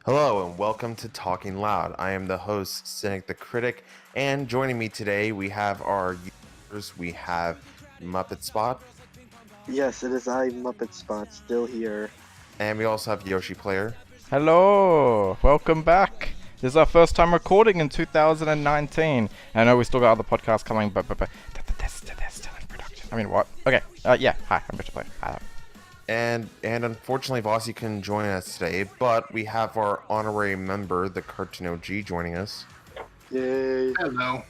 Hello and welcome to Talking Loud. I am the host, CynicTheCritic, and joining me today we have our users. We have muppetspot. Yes, it is I, muppetspot, still here. And we also have Yoshi Player. Hello, welcome back. This is our first time recording in 2019. I know we still got other podcasts coming, but they're still in production. I mean, what? Okay, yeah, hi, I'm Yoshi Player. Hi. And unfortunately, Vossi couldn't join us today, but we have our honorary member, TheCartoonOG, joining us. Yay. Hello.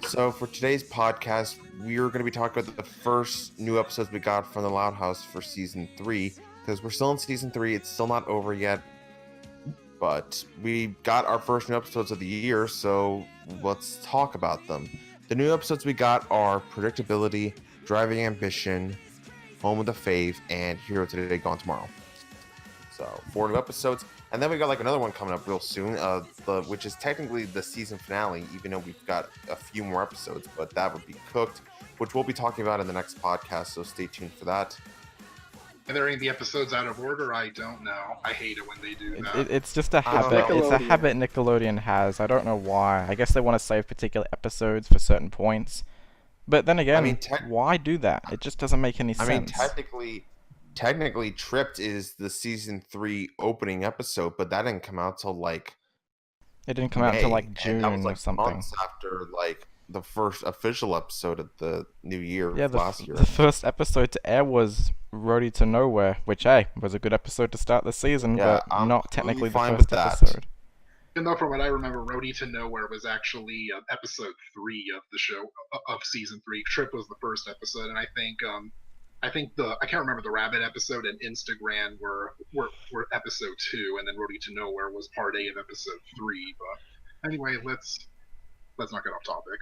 So for today's podcast, we're going to be talking about the first new episodes we got from the Loud House for Season 3, because we're still in Season 3, it's still not over yet, but we got our first new episodes of the year, so let's talk about them. The new episodes we got are Predictability, Driving Ambition, Home of the Fave, and Hero Today, Gone Tomorrow. So 4 new episodes, and then we got like another one coming up real soon, which is technically the season finale, even though we've got a few more episodes, but that would be Cooked, which we'll be talking about in the next podcast, so stay tuned for that. Are there any episodes out of order? I don't know. I hate it when they do that. It's just a habit. It's a habit Nickelodeon has. I don't know why. I guess they want to save particular episodes for certain points. But then again, why do that? It just doesn't make any sense. I mean, technically, Tripped is the season 3 opening episode, but that didn't come out till like it didn't come out till like June that was, like, or something. Months after like the first official episode of the new year last year. The first episode to air was Roadie to Nowhere, which was a good episode to start the season, but not technically the first episode. Even though from what I remember, Roadie to Nowhere was actually episode 3 of the show of season 3. Trip was the first episode, and I think I can't remember the Rabbit episode and Instagram were episode 2, and then Roadie to Nowhere was part A of episode 3. But anyway, let's not get off topic.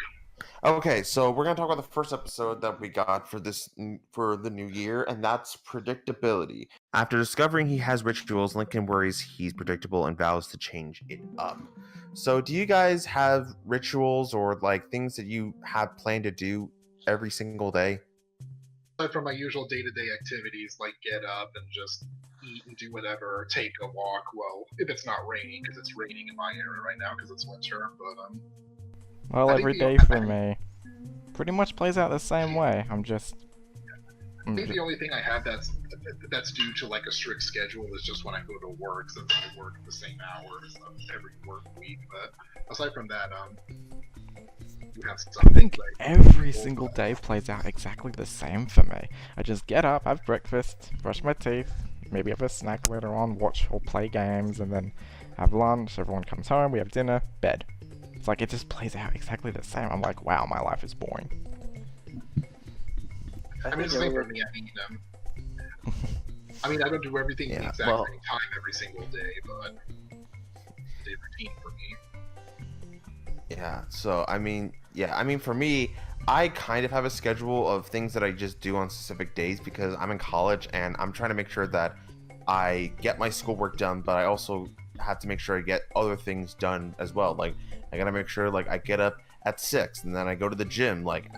Okay, so we're gonna talk about the first episode that we got for the new year, and that's Predictability. After discovering he has rituals, Lincoln worries he's predictable and vows to change it up. So, do you guys have rituals or like things that you have planned to do every single day? Aside from my usual day-to-day activities, like get up and just eat and do whatever, or take a walk. Well, if it's not raining, because it's raining in my area right now because it's winter, but well, every day for me pretty much plays out the same way. I think the only thing I have that's due to like a strict schedule is just when I go to work, since I work the same hours every work week. But aside from that, you have I think every single day plays out exactly the same for me. I just get up, have breakfast, brush my teeth, maybe have a snack later on, watch or play games, and then have lunch. Everyone comes home, we have dinner, bed. It's like it just plays out exactly the same. I'm like, wow, my life is boring. I mean, it's the same for me. I mean, I don't do everything the exact same time every single day, but day routine for me. Yeah. So I mean, for me, I kind of have a schedule of things that I just do on specific days because I'm in college and I'm trying to make sure that I get my schoolwork done, but I also have to make sure I get other things done as well. Like I gotta make sure like I get up at 6 and then I go to the gym like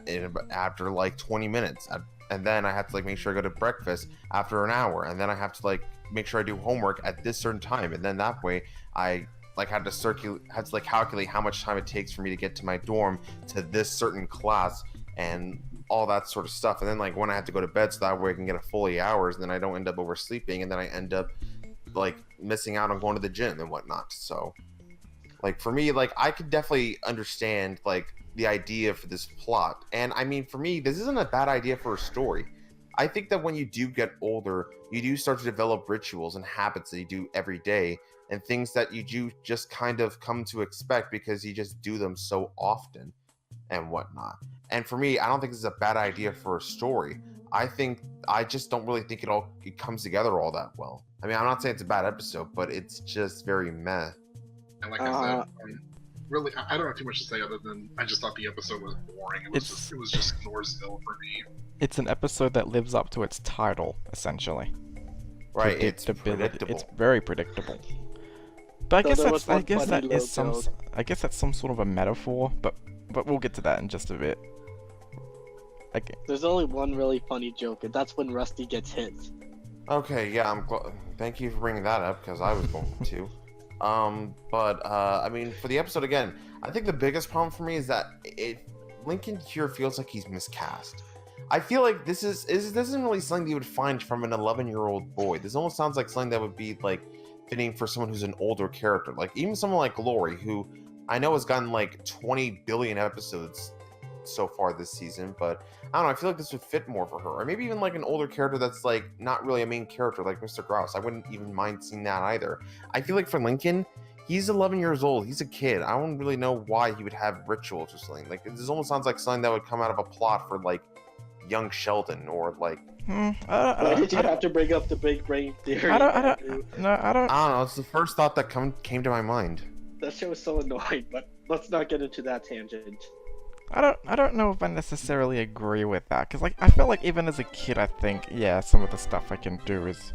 after like 20 minutes, and then I have to like make sure I go to breakfast after an hour, and then I have to like make sure I do homework at this certain time, and then that way I like had to calculate how much time it takes for me to get to my dorm to this certain class and all that sort of stuff. And then like when I have to go to bed, so that way I can get a full 8 hours, and then I don't end up oversleeping, and then I end up like missing out on going to the gym and whatnot. So like for me, like I could definitely understand like the idea for this plot, and I mean for me this isn't a bad idea for a story. I think that when you do get older, you do start to develop rituals and habits that you do every day, and things that you do just kind of come to expect because you just do them so often and whatnot. And for me, I don't think this is a bad idea for a story. I just don't really think it comes together all that well. I mean, I'm not saying it's a bad episode, but it's just very meh. And like I said, really, I don't have too much to say other than I just thought the episode was boring. It was just Snoresville for me. It's an episode that lives up to its title, essentially. Right, it's Predictability. predictable. It's very predictable. But So there was one funny little joke. I guess that's some sort of a metaphor, but we'll get to that in just a bit. Okay. There's only one really funny joke, and that's when Rusty gets hit. Okay, yeah, thank you for bringing that up because I was going to. I mean, for the episode again, I think the biggest problem for me is that Lincoln here feels like he's miscast. I feel like this isn't really something you would find from an 11-year-old boy. This almost sounds like something that would be like fitting for someone who's an older character, like even someone like Glory, who I know has gotten like 20 billion episodes so far this season, but I don't know, I feel like this would fit more for her. Or maybe even like an older character that's like not really a main character like Mr. Grouse. I wouldn't even mind seeing that either. I feel like for Lincoln, he's 11 years old. He's a kid. I don't really know why he would have rituals or something. Like, this almost sounds like something that would come out of a plot for like young Sheldon or like... Why did you have to bring up the Big Brain Theory? I don't know. It's the first thought that came to my mind. That show is so annoying, but let's not get into that tangent. I don't know if I necessarily agree with that, because like I feel like even as a kid, I think yeah, some of the stuff I can do is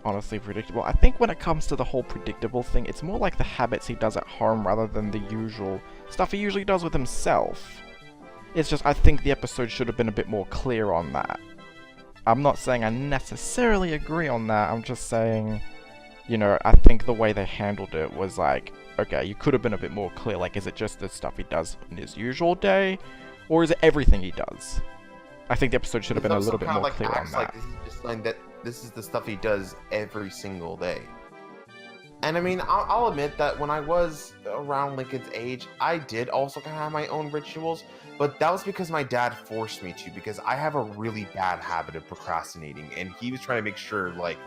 honestly predictable. I think when it comes to the whole predictable thing, it's more like the habits he does at home rather than the usual stuff he usually does with himself. It's just I think the episode should have been a bit more clear on that. I'm not saying I necessarily agree on that. I'm just saying, you know, I think the way they handled it was like, okay, you could have been a bit more clear. Like, is it just the stuff he does in his usual day, or is it everything he does? I think the episode should have been a little bit more clear on that. Like this is just saying that this is the stuff he does every single day. And I mean, I'll admit that when I was around Lincoln's age, I did also kind of have my own rituals, but that was because my dad forced me to, because I have a really bad habit of procrastinating, and he was trying to make sure, like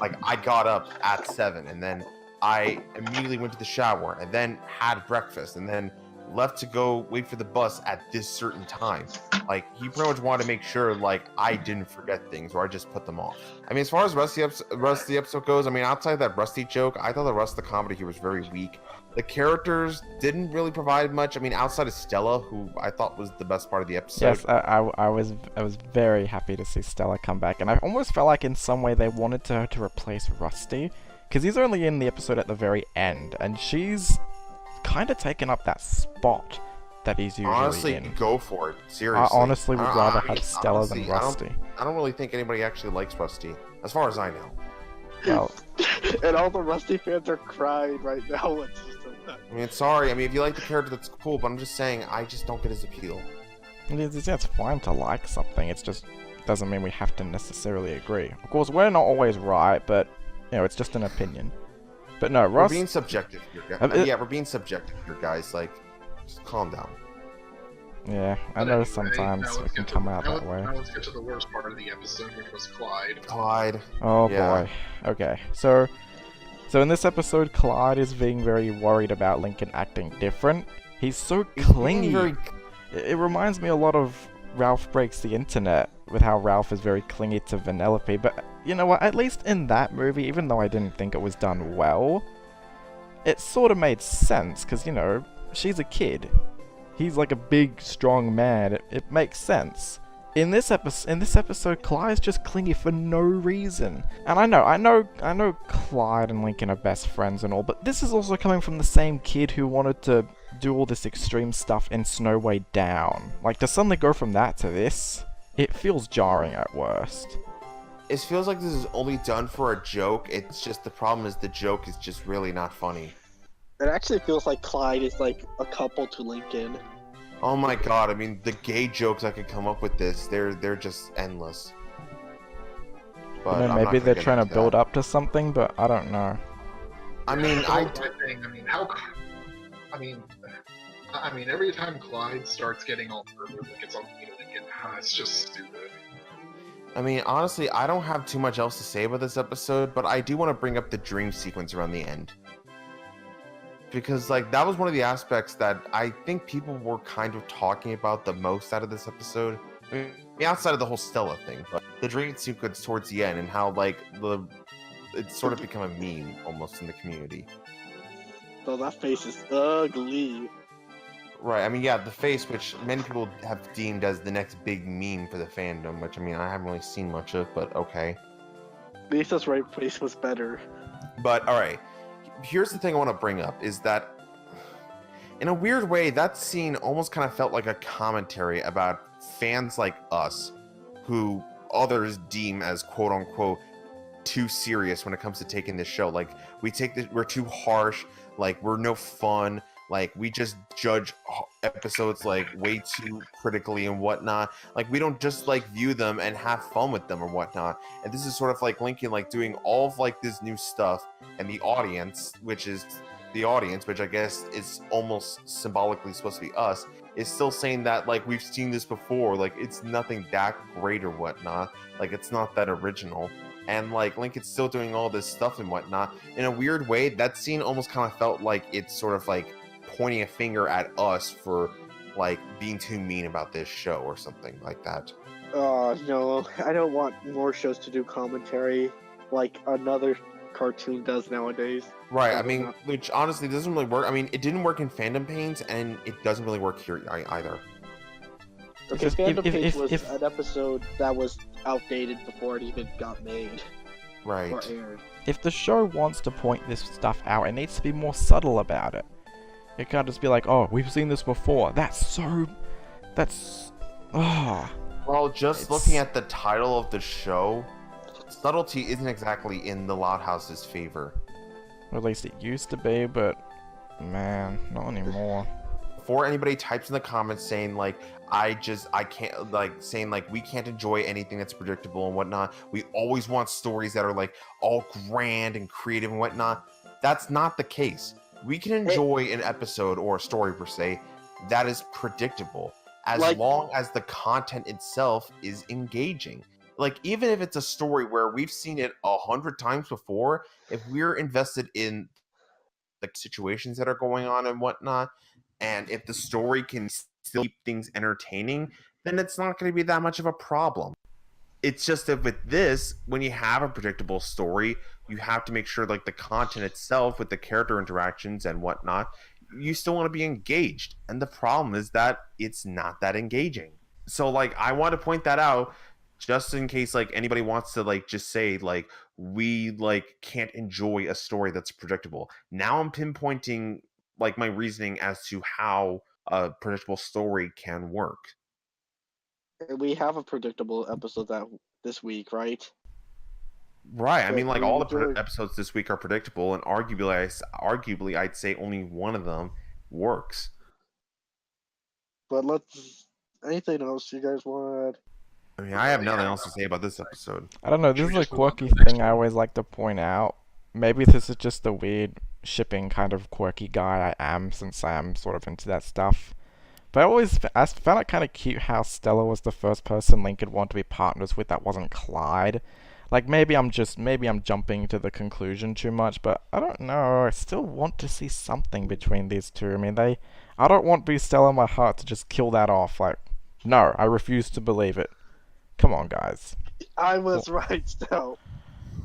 I got up at 7, and then I immediately went to the shower, and then had breakfast, and then left to go wait for the bus at this certain time. Like, he pretty much wanted to make sure, like, I didn't forget things, or I just put them off. I mean, as far as the rest of the episode goes, I mean, outside that Rusty joke, I thought the rest of the comedy here was very weak. The characters didn't really provide much. I mean, outside of Stella, who I thought was the best part of the episode. Yes, I was very happy to see Stella come back, and I almost felt like in some way they wanted her to replace Rusty, because he's only in the episode at the very end, and she's kind of taken up that spot that he's usually honestly, in. Go for it. Seriously. I honestly would rather have Stella honestly, than Rusty. I don't really think anybody actually likes Rusty, as far as I know. Well, And all the Rusty fans are crying right now. It's just I mean, sorry. I mean, if you like the character, that's cool. But I'm just saying, I just don't get his appeal. it's fine to like something. It's just doesn't mean we have to necessarily agree. Of course, we're not always right, but you know, it's just an opinion. But no, We're Russ. being subjective here, guys. Yeah, we're being subjective here, guys. Like, just calm down. Yeah, I know sometimes it can come out that way. Now let's get to the worst part of the episode, which was Clyde. Clyde. Oh Yeah. boy. Okay, so in this episode, Clyde is being very worried about Lincoln acting different. He's so clingy. It reminds me a lot of Ralph Breaks the Internet, with how Ralph is very clingy to Vanellope. But you know what? At least in that movie, even though I didn't think it was done well, it sort of made sense because you know she's a kid. He's like a big, strong man. It makes sense. In this episode, Clyde's just clingy for no reason. And I know Clyde and Lincoln are best friends and all, but this is also coming from the same kid who wanted to do all this extreme stuff in Snow Way Down. Like, to suddenly go from that to this, it feels jarring at worst. It feels like this is only done for a joke. It's just the problem is the joke is just really not funny. It actually feels like Clyde is like a couple to Lincoln. Oh my god, I mean, the gay jokes I could come up with this, they're just endless. But You know, maybe they're trying to build up to something, but I don't know. I mean, I mean, every time Clyde starts getting all nervous, like it's all Lincoln, it's just stupid. I mean, honestly, I don't have too much else to say about this episode, but I do want to bring up the dream sequence around the end. Because, like, that was one of the aspects that I think people were kind of talking about the most out of this episode. I mean, outside of the whole Stella thing, but the dream sequence towards the end and how, like, it's sort of become a meme almost in the community. Though that face is ugly. Right. I mean, yeah, the face, which many people have deemed as the next big meme for the fandom, which I mean, I haven't really seen much of, but okay. Lisa's right face was better. But all right, here's the thing I want to bring up is that, in a weird way, that scene almost kind of felt like a commentary about fans like us, who others deem as quote unquote too serious when it comes to taking this show. Like we're too harsh. Like we're no fun. Like we just judge episodes like way too critically and whatnot. Like we don't just like view them and have fun with them or whatnot. And this is sort of like Lincoln like doing all of like this new stuff, and the audience, which I guess is almost symbolically supposed to be us, is still saying that like we've seen this before. Like it's nothing that great or whatnot. Like it's not that original. And like Lincoln's still doing all this stuff and whatnot. In a weird way, that scene almost kind of felt like it's sort of like pointing a finger at us for like being too mean about this show or something like that. No, I don't want more shows to do commentary like another cartoon does nowadays. Right, I mean, which honestly doesn't really work. I mean, it didn't work in Fandom Pains, and it doesn't really work here either. Okay, Fandom Pains was an episode that was outdated before it even got made. Right. Or aired. If the show wants to point this stuff out, it needs to be more subtle about it. It can't just be like, oh, we've seen this before. Well, just looking at the title of the show, subtlety isn't exactly in the Loud House's favor. Or at least it used to be, but man, not anymore. Before anybody types in the comments saying like, I can't, like saying like we can't enjoy anything that's predictable and whatnot. We always want stories that are like all grand and creative and whatnot. That's not the case. We can enjoy an episode or a story per se that is predictable as long as the content itself is engaging. Like even if it's a story where we've seen it 100 times before, if we're invested in the situations that are going on and whatnot, and if the story can still keep things entertaining, then it's not going to be that much of a problem. It's just that with this, when you have a predictable story, you have to make sure like the content itself with the character interactions and whatnot, you still want to be engaged. And the problem is that it's not that engaging. So like I want to point that out just in case like anybody wants to like just say like we like can't enjoy a story that's predictable. Now I'm pinpointing like my reasoning as to how a predictable story can work. We have a predictable episode this week, right? Right. I mean, like all the episodes this week are predictable, and arguably, I'd say only one of them works. But anything else you guys want to add? I mean, I have nothing else to say about this episode. I don't know. This is a quirky thing I always like to point out. Maybe this is just the weird shipping kind of quirky guy I am, since I am sort of into that stuff. But I found it kind of cute how Stella was the first person Link would want to be partners with that wasn't Clyde. Like maybe I'm jumping to the conclusion too much, but I don't know. I still want to see something between these two. I mean, I don't want Stella in my heart to just kill that off. Like, no, I refuse to believe it. Come on, guys. I was right, still.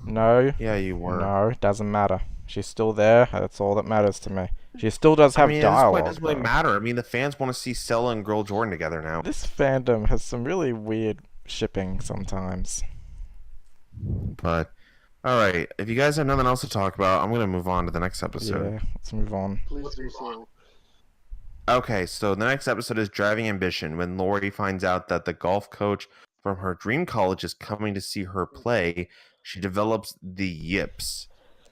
No. Yeah, you were. No, it doesn't matter. She's still there. That's all that matters to me. She still does have dialogue. It doesn't really matter. I mean, the fans want to see Stella and Girl Jordan together now. This fandom has some really weird shipping sometimes. But, alright, if you guys have nothing else to talk about, I'm going to move on to the next episode. Yeah, let's move on. Please do so. Okay, so the next episode is Driving Ambition, when Lori finds out that the golf coach from her dream college is coming to see her play. She develops the yips.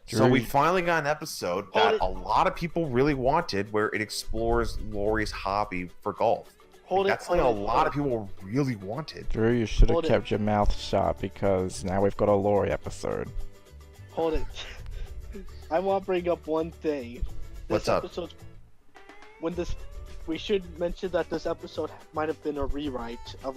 So we finally got an episode that a lot of people really wanted, where it explores Lori's hobby for golf. That's something a lot of people really wanted. Drew, you should have kept your mouth shut, because now we've got a Lori episode. Hold it. I want to bring up one thing. What's up? We should mention that this episode might have been a rewrite of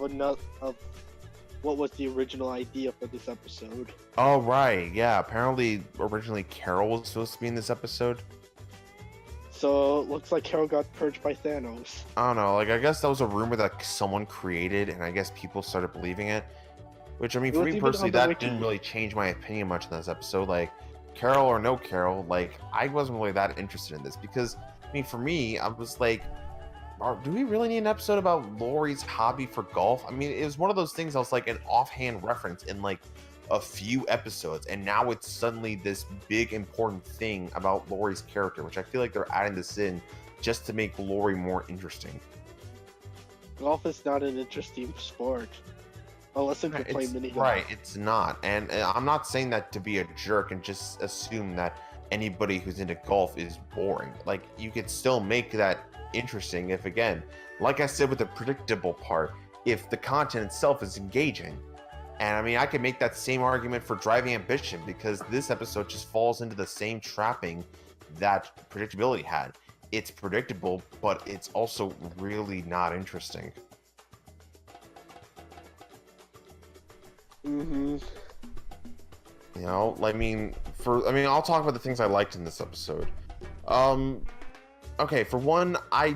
what was the original idea for this episode. Oh, right. Yeah, apparently originally Carol was supposed to be in this episode. So, it looks like Carol got purged by Thanos. I don't know. Like, I guess that was a rumor that someone created, and I guess people started believing it. Which, I mean, for me personally, that didn't really change my opinion much in this episode. Like, Carol or no Carol, like I wasn't really that interested in this because I mean, for me, I was like, do we really need an episode about Lori's hobby for golf? I mean, it was one of those things. I was like an offhand reference in like a few episodes, and now it's suddenly this big important thing about Lori's character, which I feel like they're adding this in just to make Lori more interesting. Golf is not an interesting sport. Unless you play mini golf. Right, it's not. And I'm not saying that to be a jerk and just assume that anybody who's into golf is boring. Like, you could still make that interesting if, again, like I said with the predictable part, if the content itself is engaging. And I mean, I could make that same argument for Driving Ambition because this episode just falls into the same trapping that Predictability had. It's predictable, but it's also really not interesting. Mm-hmm. You know, I mean, I'll talk about the things I liked in this episode. Okay, for one, I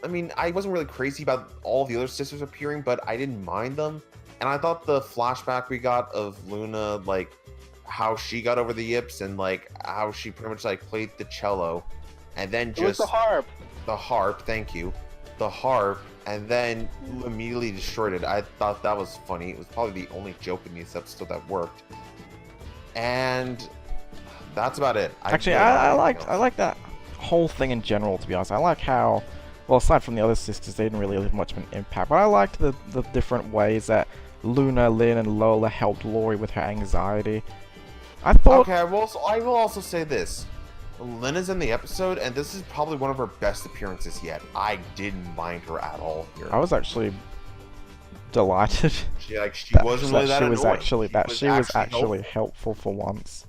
mean, I wasn't really crazy about all the other sisters appearing, but I didn't mind them. And I thought the flashback we got of Luna, like, how she got over the yips and, like, how she pretty much, like, played the cello. And then just... It was the harp! The harp, thank you. The harp, and then immediately destroyed it. I thought that was funny. It was probably the only joke in this episode that worked. And that's about it. Actually, I like that whole thing in general, to be honest. I like how, well, aside from the other sisters, they didn't really have much of an impact, but I liked the different ways that Luna, Lynn, and Lola helped Lori with her anxiety. I thought... Okay, I will also say this. Lynn is in the episode, and this is probably one of her best appearances yet. I didn't mind her at all here. I was actually delighted. She wasn't really that annoying. She was actually helpful for once.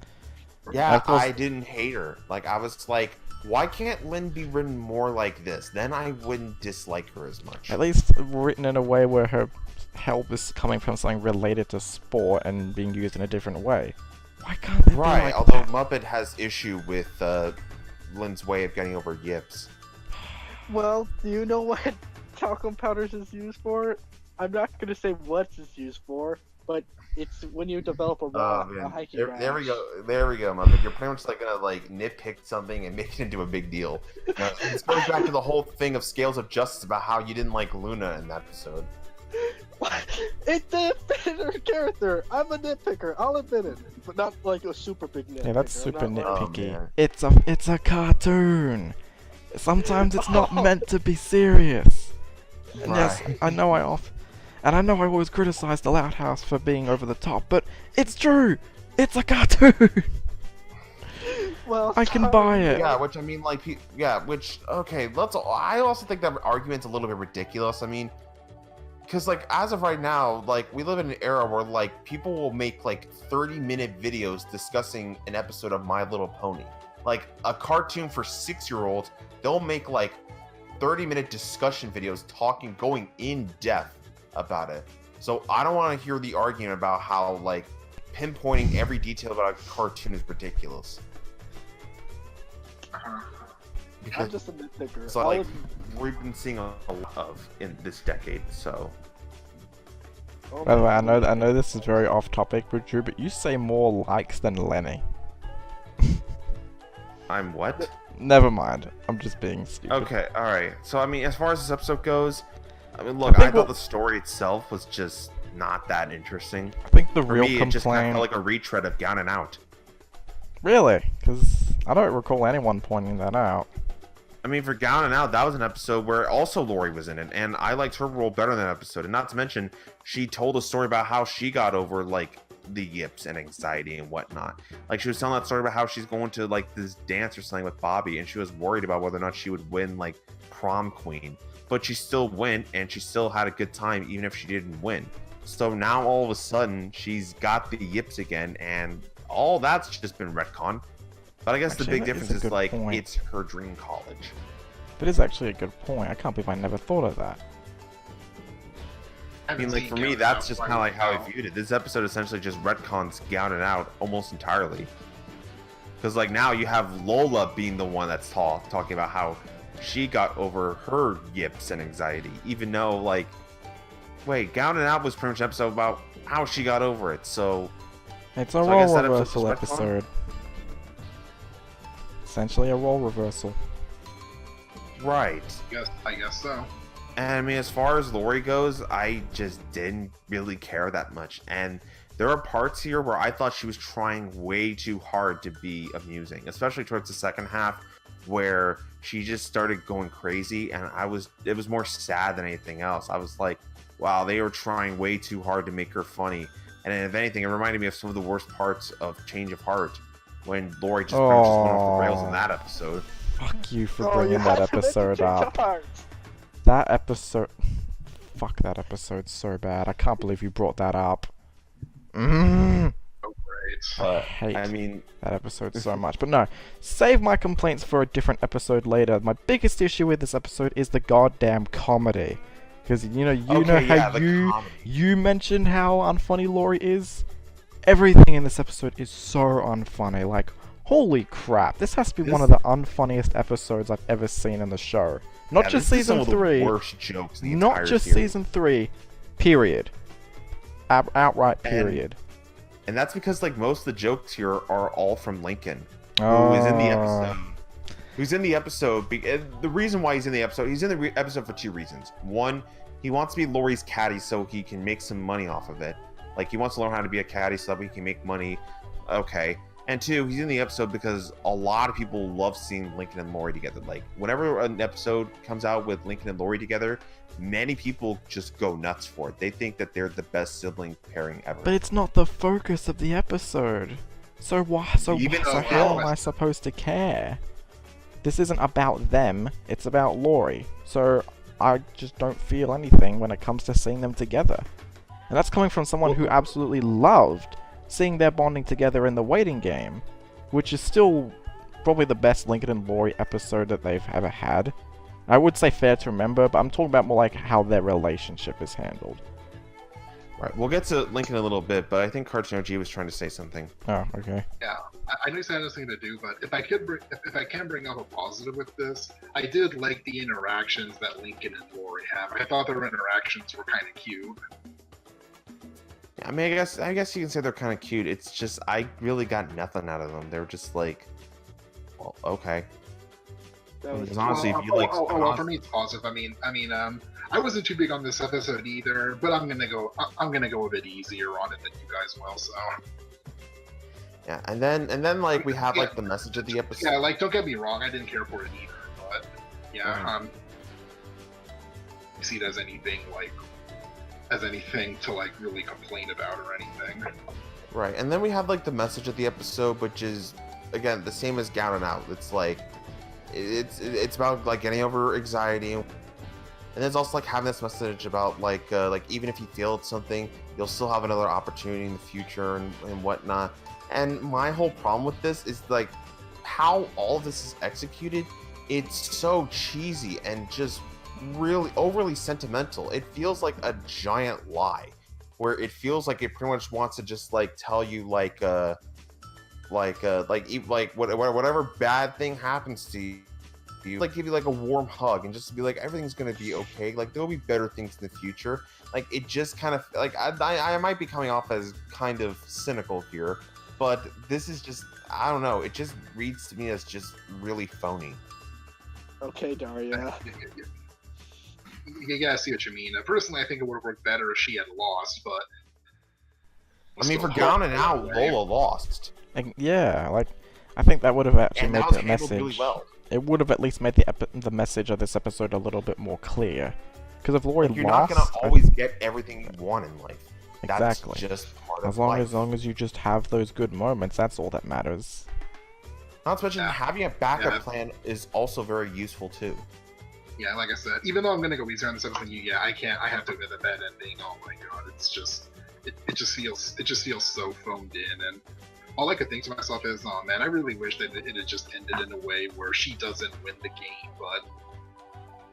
Yeah, I didn't hate her. Like, I was like, why can't Lynn be written more like this? Then I wouldn't dislike her as much. At least written in a way where her help is coming from something related to sport and being used in a different way. Why can't they be like although that? Muppet has issue with Lynn's way of getting over yips. Well, do you know what talcum powders is used for? I'm not gonna say what it's used for, but it's when you develop a hiking rash. There we go, Muppet. You're pretty much like gonna like nitpick something and make it into a big deal. This goes back to the whole thing of Scales of Justice about how you didn't like Luna in that episode. It didn't fit in her character. I'm a nitpicker. I'll admit it, but not like a super big nitpicker. Yeah, that's super nitpicky. Oh, it's a cartoon. Sometimes it's not meant to be serious. And yes, I know I always criticize the Loud House for being over the top, but it's true. It's a cartoon. Well, I can buy it. Yeah, which I mean, like, okay. I also think that argument's a little bit ridiculous. I mean. Because, like, as of right now, like, we live in an era where, like, people will make, like, 30-minute videos discussing an episode of My Little Pony. Like, a cartoon for 6-year-olds, they'll make, like, 30-minute discussion videos going in depth about it. So I don't want to hear the argument about how, like, pinpointing every detail about a cartoon is ridiculous. Because I'm just a nitpicker. so, like, we've been seeing a lot of in this decade, so... By the way, I know this is very off topic, but Drew, but you say more likes than Lenny. I'm what? Never mind. I'm just being stupid. Okay, alright. So, I mean, as far as this episode goes, I mean, look, I thought the story itself was just not that interesting. I think the For real me, it just kind of complaint... felt like a retread of Down and Out. Really? Because I don't recall anyone pointing that out. I mean, for Down and Out, that was an episode where also Lori was in it, and I liked her role better than that episode. And not to mention, she told a story about how she got over, like, the yips and anxiety and whatnot. Like, she was telling that story about how she's going to, like, this dance or something with Bobby, and she was worried about whether or not she would win, like, prom queen. But she still went, and she still had a good time, even if she didn't win. So now, all of a sudden, she's got the yips again, and all that's just been retconned. But I guess Actually, the big that is difference a is, good like, point. it's her dream college. That is actually a good point. I can't believe I never thought of that. I mean, like, for me, that's just kind of like how I viewed it. This episode essentially just retcons Down and Out almost entirely. Because, like, now you have Lola being the one that's talking about how she got over her yips and anxiety. Even though, like, wait, Down and Out was pretty much an episode about how she got over it. So, It's a So I guess role that reversal episode's respect on? episode. Essentially a role reversal. Right. I guess so. And I mean, as far as Lori goes, I just didn't really care that much. And there are parts here where I thought she was trying way too hard to be amusing, especially towards the second half, where she just started going crazy, and it was more sad than anything else. I was like, wow, they were trying way too hard to make her funny. And if anything, it reminded me of some of the worst parts of Change of Heart, when Lori just pretty much just went off the rails in that episode. Fuck you for Oh, bringing you that had to make episode it change up. hearts. That episode... Fuck, that episode's so bad. I can't believe you brought that up. Oh, great. I hate I mean, that episode so much. But no, save my complaints for a different episode later. My biggest issue with this episode is the goddamn comedy. Because, you know how comedy. you mentioned how unfunny Lori is? Everything in this episode is so unfunny. Like, holy crap. This has to be one of the unfunniest episodes I've ever seen in the show. Not just this is some season of the 3. worst jokes in the Not entire just series. season 3. Period. Outright period. And that's because like most of the jokes here are all from Lincoln, who is in the episode. Who's in the episode? The reason why he's in the episode, he's in the episode for 2 reasons. One, he wants to be Lori's caddy so he can make some money off of it. Like he wants to learn how to be a caddy so that he can make money. Okay. And 2, he's in the episode because a lot of people love seeing Lincoln and Lori together. Like whenever an episode comes out with Lincoln and Lori together, many people just go nuts for it. They think that they're the best sibling pairing ever. But it's not the focus of the episode. So why? So how am I supposed to care? This isn't about them. It's about Lori. So I just don't feel anything when it comes to seeing them together. And that's coming from someone who absolutely loved seeing their bonding together in the waiting game, which is still probably the best Lincoln and Lori episode that they've ever had. I would say Fair to Remember, but I'm talking about more like how their relationship is handled. Right, we'll get to Lincoln in a little bit, but I think CartoonOG was trying to say something. Oh, okay. Yeah, I know you said nothing to do, but if I can bring up a positive with this, I did like the interactions that Lincoln and Lori have. I thought their interactions were kind of cute. I mean, I guess you can say they're kind of cute. It's just I really got nothing out of them. They were just like, well, okay. That was Because honestly, if you like, well, for me it's positive. I mean, I wasn't too big on this episode either, but I'm gonna go a bit easier on it than you guys will. So yeah, and then like we have like the message of the episode. yeah, like don't get me wrong, I didn't care for it either, but yeah, you see it as anything to like really complain about or anything. Right, and then we have like the message of the episode, which is again the same as Down and Out. It's like it's about like getting over anxiety, and there's also like having this message about like even if you failed something, you'll still have another opportunity in the future and whatnot. And my whole problem with this is like how all of this is executed. It's so cheesy and just really overly sentimental. It feels like a giant lie, where it feels like it pretty much wants to just like tell you whatever bad thing happens to you, like give you like a warm hug and just be like everything's gonna be okay. Like there'll be better things in the future. Like it just kind of like I might be coming off as kind of cynical here, but this is just I don't know. It just reads to me as just really phony. Okay, Daria. Yeah, I see what you mean. Personally, I think it would have worked better if she had lost, but I mean, for Down and Out, Lola lost. And yeah, like I think that would have actually And made that was the handled message. really well. It would have at least made the message of this episode a little bit more clear. Because if Lori Like, you're lost, not gonna always get everything you want in life. Exactly. That's just part as of long life. as you just have those good moments, that's all that matters. Not to mention having a backup plan is also very useful too. Yeah, like I said, even though I'm gonna go easier on this episode, I have to admit the bad ending. Oh my god, it's just it just feels so phoned in, and all I could think to myself is, oh man, I really wish that it had just ended in a way where she doesn't win the game,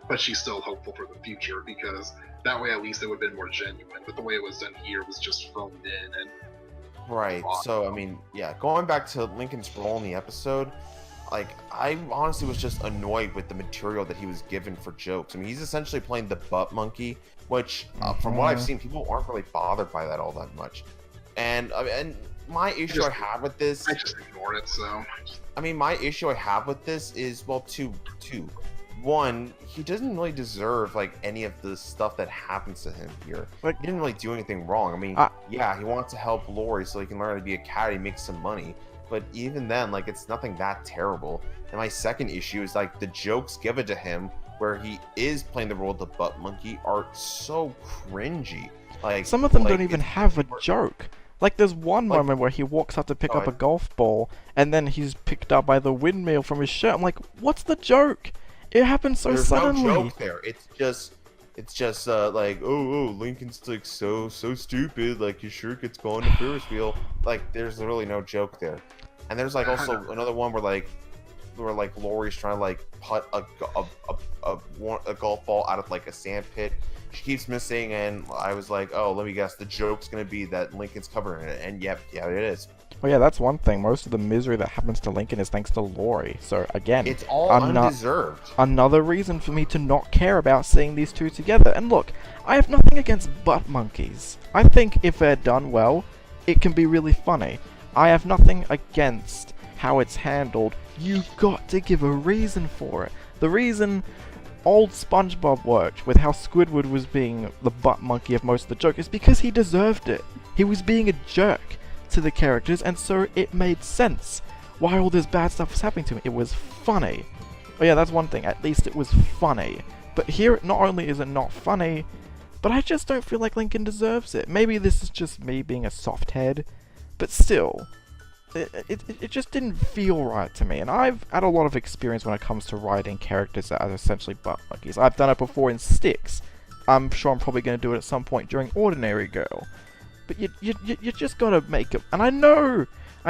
but she's still hopeful for the future, because that way at least it would have been more genuine. But the way it was done here was just phoned in and Right. So I mean, yeah, going back to Lincoln's role in the episode, like I honestly was just annoyed with the material that he was given for jokes. I mean, he's essentially playing the butt monkey, which from what I've seen, people aren't really bothered by that all that much. And my issue I have with this. I just ignore it. So. I mean, my issue I have with this is, well, two. One, he doesn't really deserve like any of the stuff that happens to him here. Like, he didn't really do anything wrong. I mean, yeah, he wants to help Lori so he can learn how to be a cat and make some money. But even then, like, it's nothing that terrible. And my second issue is like the jokes given to him where he is playing the role of the butt monkey are so cringy. Like, some of them don't even have a joke. Like, there's one moment where he walks up to pick up a golf ball, and then he's picked up by the windmill from his shirt. I'm like, what's the joke? It happens so suddenly. There's no joke there. It's just like, oh, Lincoln's like so stupid. Like, his shirt gets caught in the Ferris wheel. Like, there's really no joke there. And there's like also another one where Lori's trying to like putt a golf ball out of like a sand pit. She keeps missing, and I was like, oh, let me guess, the joke's gonna be that Lincoln's covering it, and yeah, it is. Oh yeah, that's one thing. Most of the misery that happens to Lincoln is thanks to Lori. So again, it's all undeserved. Another reason for me to not care about seeing these two together. And look, I have nothing against butt monkeys. I think if they're done well, it can be really funny. I have nothing against how it's handled. You got to give a reason for it. The reason old SpongeBob worked with how Squidward was being the butt monkey of most of the joke is because he deserved it. He was being a jerk to the characters, and so it made sense why all this bad stuff was happening to him. It was funny. Oh yeah, that's one thing. At least it was funny. But here, not only is it not funny, but I just don't feel like Lincoln deserves it. Maybe this is just me being a soft head, but still, it just didn't feel right to me. And I've had a lot of experience when it comes to writing characters that are essentially butt monkeys. I've done it before in Styx. I'm sure I'm probably going to do it at some point during Ordinary Girl. But you just gotta make it. And I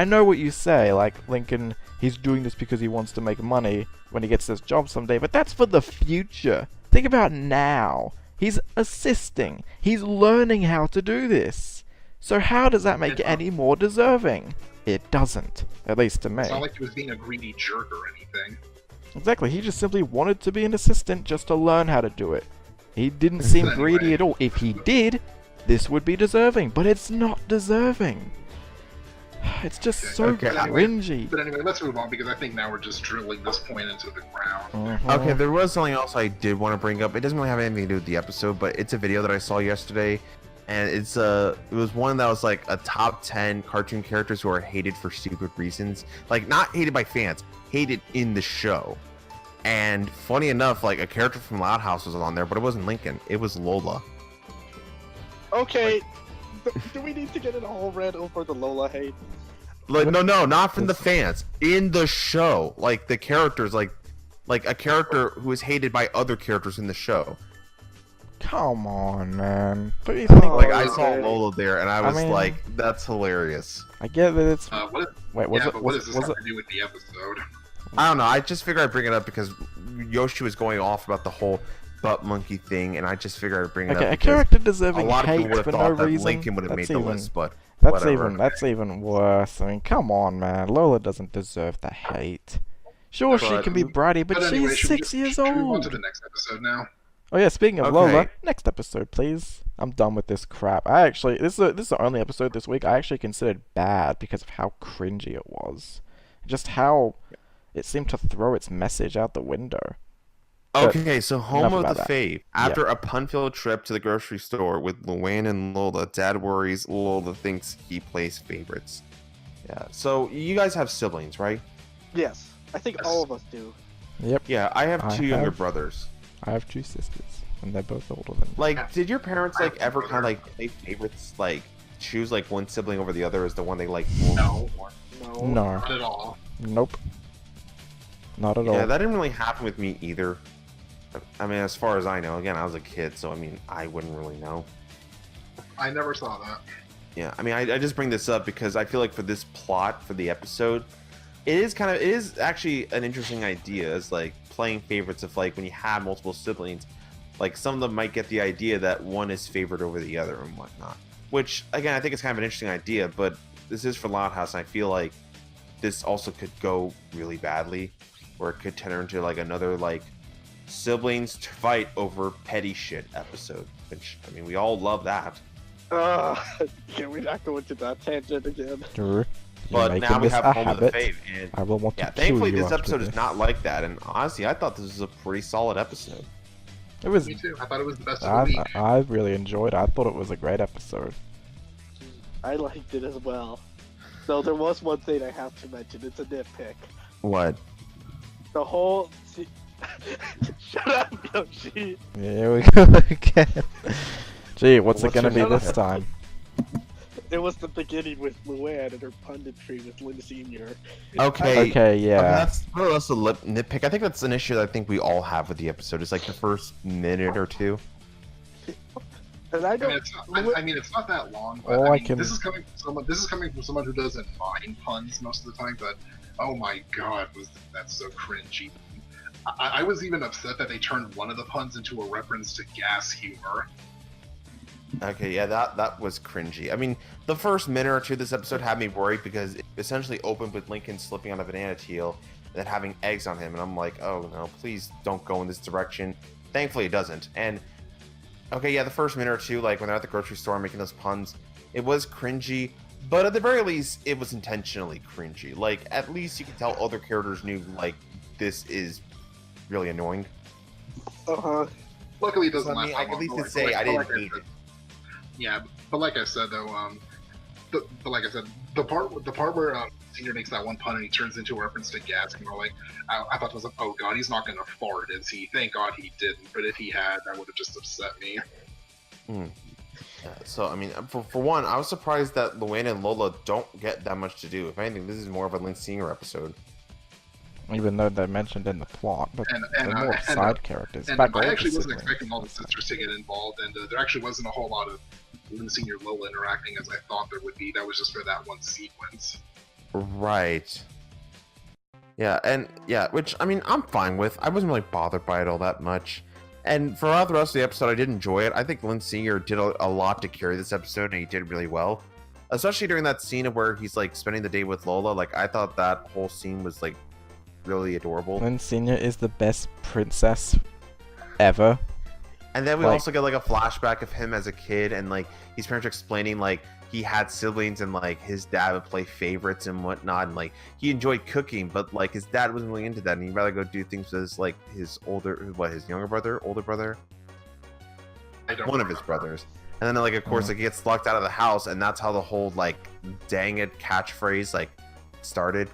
know what you say, like, Lincoln, he's doing this because he wants to make money when he gets this job someday, but that's for the future. Think about now. He's assisting. He's learning how to do this. So how does that make it any more deserving? It doesn't. At least to me. It's not like he was being a greedy jerk or anything. Exactly, he just simply wanted to be an assistant just to learn how to do it. He didn't seem greedy at all. If he did, this would be deserving, but it's not deserving. It's just so cringy. But anyway, let's move on because I think now we're just drilling this point into the ground. Okay, there was something else I did want to bring up. It doesn't really have anything to do with the episode, but it's a video that I saw yesterday, and it was one that was like a top 10 cartoon characters who are hated for stupid reasons. Like, not hated by fans, hated in the show. And funny enough, like, a character from Loud House was on there, but it wasn't Lincoln, it was Lola. Okay, do we need to get in a whole rant over the Lola hate? Like, no, not from the fans. In the show, like the characters, like a character who is hated by other characters in the show. Come on, man. What do you think? Like, I saw Lola there, and I was like, "That's hilarious." I get that it's. What does this have to do with the episode? I don't know. I just figured I'd bring it up because Yoshi was going off about the whole butt monkey thing, and I just figured I'd bring it up. Okay, a character deserving a lot of hate people would for have no thought that reason. Lincoln would have made the list, but that's whatever. that's even worse. I mean, come on, man. Lola doesn't deserve the hate. Sure, she can be bratty, but anyway, she's 6 years should we move on old. to the next episode now? Oh yeah, speaking of Lola, next episode, please. I'm done with this crap. This is the only episode this week I actually considered bad because of how cringy it was. Just how it seemed to throw its message out the window. Okay, so home of the fave. After a pun-filled trip to the grocery store with Luann and Lola, Dad worries Lola thinks he plays favorites. Yeah, so you guys have siblings, right? Yes, I think all of us do. Yep. Yeah, I have two younger brothers. I have two sisters, and they're both older than me. Like, did your parents like ever kind of like play favorites, like choose like one sibling over the other as the one they like more? No. Not at all. Nope. Not at all. Yeah, that didn't really happen with me either. I mean, as far as I know, again, I was a kid, so I mean, I wouldn't really know. I never saw that. Yeah, I mean, I just bring this up because I feel like for this plot for the episode, it is actually an interesting idea. Is like playing favorites of like when you have multiple siblings, like some of them might get the idea that one is favored over the other and whatnot. Which again, I think it's kind of an interesting idea, but this is for Loud House, and I feel like this also could go really badly, or it could turn into like another like siblings to fight over petty shit episode. Which I mean, we all love that. Can we not go into that tangent again? You're But making now we this have a Home of the habit. Fave, and I will want to yeah, kill thankfully you this after episode this. is not like that. And honestly, I thought this was a pretty solid episode. It was. Me too. I thought it was the best of the week. I really enjoyed it. I thought it was a great episode. I liked it as well. So there was one thing I have to mention. It's a nitpick. What? The whole. Shut up, Yoshi. Here we go again. Gee, what's it What's gonna be your this nitpick? time? It was the beginning with Luann and her punditry with Lynn Sr. Okay. Okay, yeah. That's more or less a nitpick. I think that's an issue that I think we all have with the episode. It's like the first minute or two. And I I mean, don't. it's not that long, but All I I mean, can- this is coming from someone who doesn't mind puns most of the time. But oh my god, was that so cringy? I was even upset that they turned one of the puns into a reference to gas humor. Okay, yeah, that was cringy. I mean, the first minute or two of this episode had me worried because it essentially opened with Lincoln slipping on a banana peel and then having eggs on him, and I'm like, oh no, please don't go in this direction. Thankfully, it doesn't. And okay, yeah, the first minute or two, like when they're at the grocery store making those puns, it was cringy, but at the very least, it was intentionally cringy. Like, at least you could tell other characters knew, like, this is really annoying. Luckily, it doesn't So, I last mean, that I can at long, least but like- say but I like- didn't but like hate I it. Yeah, but like I said though, but like I said, the part where Senior makes that one pun and he turns into a reference to gas, and we're like, I thought it was like, oh god, he's not gonna fart, is he? Thank God he didn't. But if he had, that would have just upset me. So, I mean, for one, I was surprised that Luann and Lola don't get that much to do. If anything, this is more of a Lynn Singer episode. Even though they're mentioned in the plot, but And they're more and, side characters. And Back I all the actually wasn't siblings. expecting all the sisters to get involved, and there actually wasn't a whole lot of Lynn Senior Lola interacting as I thought there would be. That was just for that one sequence. Right. Yeah, and yeah, which I mean, I'm fine with. I wasn't really bothered by it all that much. And throughout the rest of the episode, I did enjoy it. I think Lynn Singer did a lot to carry this episode, and he did really well. Especially during that scene of where he's like spending the day with Lola. Like, I thought that whole scene was like really adorable. Lynn Senior is the best princess ever. And then we Like- also get like a flashback of him as a kid, and like his parents are explaining like he had siblings and like his dad would play favorites and whatnot, and like he enjoyed cooking, but like his dad wasn't really into that, and he'd rather go do things with his, like his his older brother, I don't one of his remember. brothers. And then like of course like he gets locked out of the house, and that's how the whole like dang it catchphrase like started.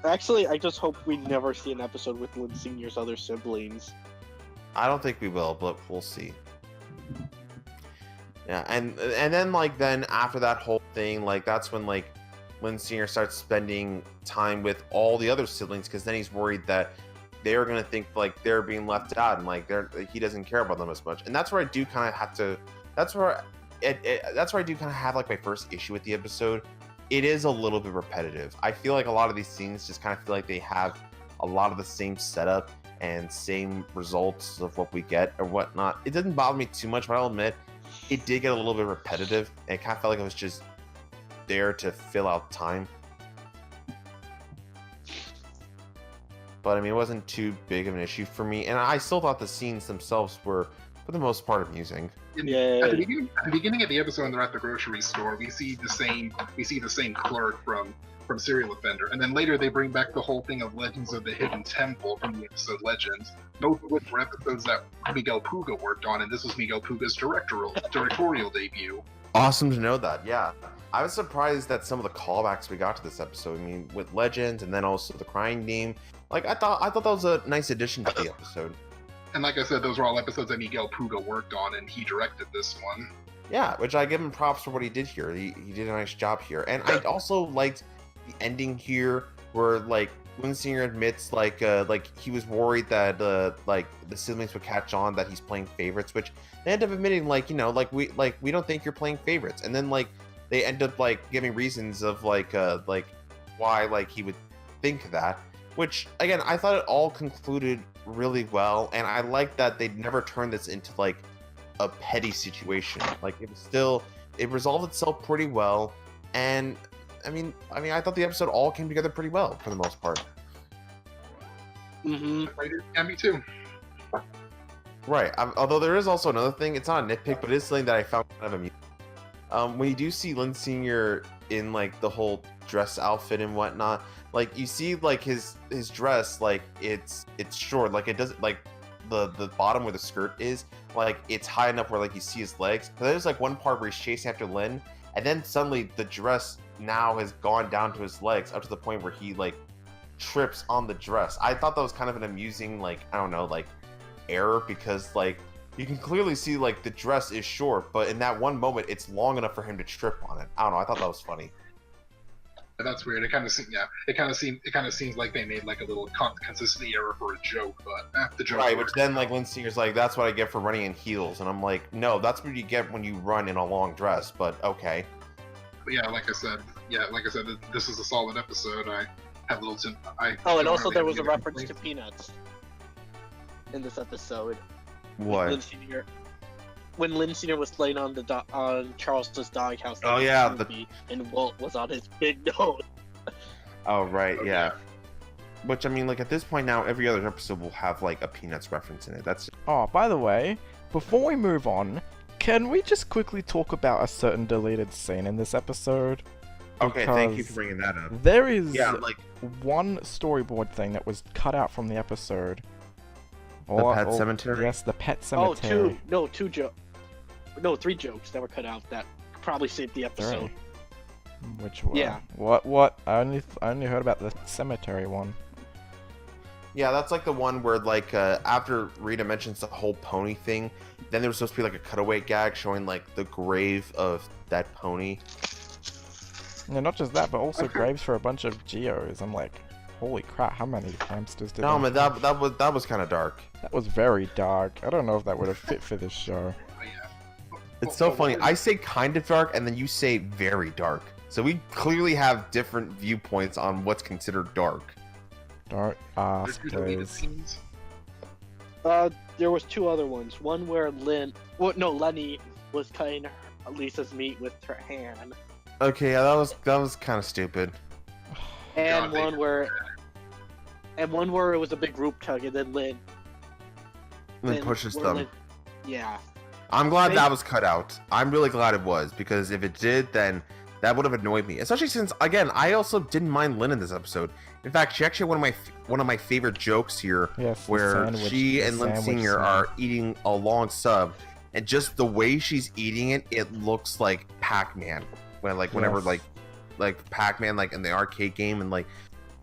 Actually, I just hope we never see an episode with Lynn Senior's other siblings. I don't think we will, but we'll see. Yeah, and then after that whole thing, like that's when like Lynn Senior starts spending time with all the other siblings, because then he's worried that they're gonna think like they're being left out, and like he doesn't care about them as much. And that's where I do kind of have to. That's where I do kind of have like my first issue with the episode. It is a little bit repetitive. I feel like a lot of these scenes just kind of feel like they have a lot of the same setup and same results of what we get or whatnot. It didn't bother me too much, but I'll admit it did get a little bit repetitive. And it kind of felt like it was just there to fill out time. But I mean, it wasn't too big of an issue for me, and I still thought the scenes themselves were, for the most part, amusing. Yeah. At the beginning of the episode, when they're at the grocery store, we see the same clerk from Serial Offender, and then later they bring back the whole thing of Legends of the Hidden Temple from the episode Legends, both of which were episodes that Miguel Puga worked on, and this was Miguel Puga's directorial debut. Awesome to know that, yeah. I was surprised that some of the callbacks we got to this episode. I mean, with Legends and then also the Crying Game. Like, I thought that was a nice addition to the episode. And like I said, those were all episodes that Miguel Puga worked on, and he directed this one. Yeah, which I give him props for what he did here. He did a nice job here. And I also liked the ending here where, like, Lynn Singer admits, like he was worried that, like, the siblings would catch on that he's playing favorites, which they end up admitting, like, you know, we don't think you're playing favorites. And then, like, they end up, like, giving reasons of, like, why, like, he would think that. Which, again, I thought it all concluded really well, and I like that they never turned this into, like, a petty situation. Like, it resolved itself pretty well, and, I mean, I thought the episode all came together pretty well, for the most part. Mm-hmm. Yeah, me too. Right. Although there is also another thing. It's not a nitpick, but it's something that I found kind of amusing. When you do see Lin Senior in like the whole dress outfit and whatnot, like you see like his dress, like it's short, like it doesn't like the bottom where the skirt is, like it's high enough where like you see his legs. But there's like one part where he's chasing after Lin, and then suddenly the dress now has gone down to his legs up to the point where he like trips on the dress. I thought that was kind of an amusing, like, I don't know, like error, because like you can clearly see like the dress is short, but in that one moment it's long enough for him to trip on it. I don't know, I thought that was funny. That's weird. It kind of seems, yeah. It kind of seems like they made like a little consistency error for a joke, but the joke. Right, which then like Lin Senior's like, that's what I get for running in heels, and I'm like, no, that's what you get when you run in a long dress. But okay. But yeah, like I said, this is a solid episode. I have little. Oh, and also there was a reference to Peanuts in this episode. What? Lin Senior, when Lin Senior was laying on on Charles's doghouse. Oh yeah, and Walt was on his big nose. Oh right, yeah. Which I mean, like at this point now, every other episode will have like a Peanuts reference in it. That's. Oh, by the way, before we move on, can we just quickly talk about a certain deleted scene in this episode? Okay, thank you for bringing that up. There is like one storyboard thing that was cut out from the episode. The pet cemetery? Yes, the pet cemetery. Three jokes that were cut out that probably saved the episode. Which one? Yeah. What? I only heard about the cemetery one. Yeah, that's like the one where like after Rita mentions the whole pony thing, then there was supposed to be like a cutaway gag showing like the grave of that pony. Yeah, not just that, but also graves for a bunch of Geos. I'm like, holy crap! How many hamsters did? No, man, that was kind of dark. That was very dark. I don't know if that would have fit for this show. It's so funny. I say kind of dark, and then you say very dark. So we clearly have different viewpoints on what's considered dark. Dark ass, please. There was two other ones. One where Lenny was cutting Lisa's meat with her hand. Okay, yeah, that was kind of stupid. And one where it was a big group tug, and then Lynn pushes them. Yeah. I'm glad that was cut out. I'm really glad it was, because if it did, then that would have annoyed me. Especially since, again, I also didn't mind Lynn in this episode. In fact, she actually had one of my favorite jokes here, where she and Lynn Senior are eating a long sub, and just the way she's eating it, it looks like Pac-Man. Whenever Pac-Man like in the arcade game, and like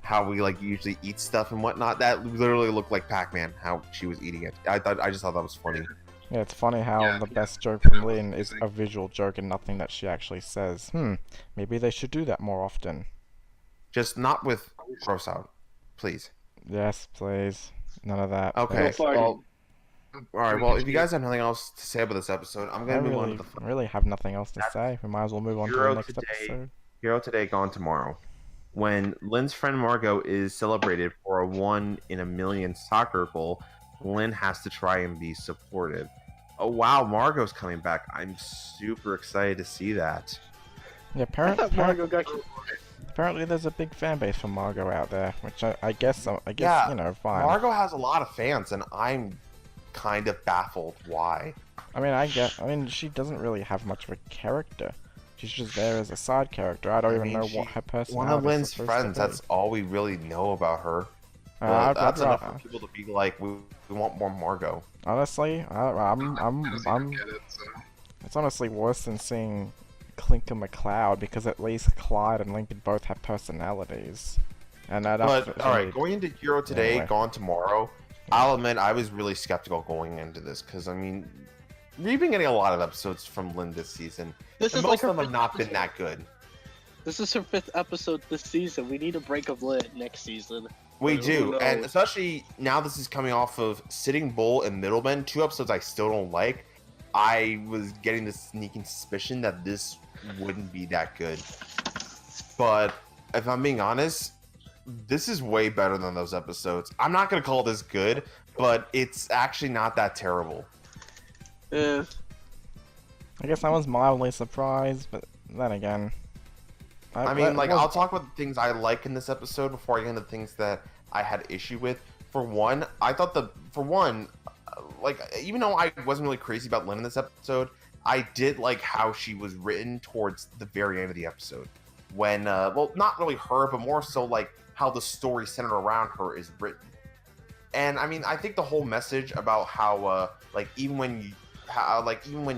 how we like usually eat stuff and whatnot, that literally looked like Pac-Man how she was eating it. I just thought that was funny. Yeah, it's funny how the best joke from Lynn is a visual joke and nothing that she actually says. Maybe they should do that more often. Just not with gross out, please. Yes, please. None of that. Okay. Well, all right. Well, if you guys have nothing else to say about this episode, I'm gonna move on to the. I really have nothing else to say. We might as well move on to the next episode. Hero Today, Gone Tomorrow. When Lynn's friend Margot is celebrated for a 1 in a million soccer goal, Lynn has to try and be supportive. Oh wow, Margot's coming back. I'm super excited to see that. Yeah, apparently there's a big fan base for Margot out there, which I guess you know, fine. Margot has a lot of fans, and I'm kind of baffled why. I mean, she doesn't really have much of a character. She's just there as a side character. I don't even know what her personality is. One of Lynn's friends. That's all we really know about her. That's enough for people to be like, we want more Margot. Honestly, it's honestly worse than seeing Clinker McCloud, because at least Clyde and Lincoln both have personalities. And alright, going into Hero Today, Gone Tomorrow, I'll admit I was really skeptical going into this, because I mean, we've been getting a lot of episodes from Lynn this season, and most of them have not been that good. This is her 5th episode this season. We need a break of Lynn next season. We do, and especially now this is coming off of Sitting Bull and Middleman, 2 episodes I still don't like. I was getting this sneaking suspicion that this wouldn't be that good. But if I'm being honest, this is way better than those episodes. I'm not going to call this good, but it's actually not that terrible. I guess I was mildly surprised, but then again... I'll talk about the things I like in this episode before I get into the things that I had issue with. For one, I thought like even though I wasn't really crazy about Lynn in this episode, I did like how she was written towards the very end of the episode. When well, not really her, but more so like how the story centered around her is written. And I mean, I think the whole message about how like even when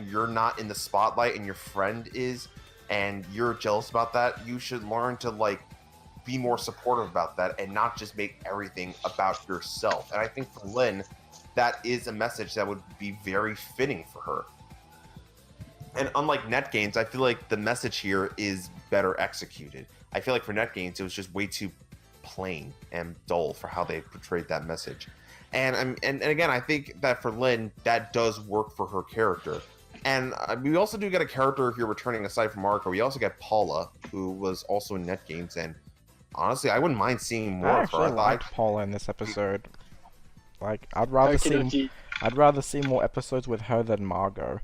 you're not in the spotlight and your friend is, and you're jealous about that, you should learn to like be more supportive about that and not just make everything about yourself. And I think for Lynn, that is a message that would be very fitting for her. And unlike NetGames, I feel like the message here is better executed. I feel like for NetGames, it was just way too plain and dull for how they portrayed that message. And again, I think that for Lynn, that does work for her character. And we also do get a character here returning aside from Marco. We also get Paula, who was also in NetGames, and honestly, I wouldn't mind seeing more I of her. actually liked Paula in this episode. Like, I'd rather see more episodes with her than Margot.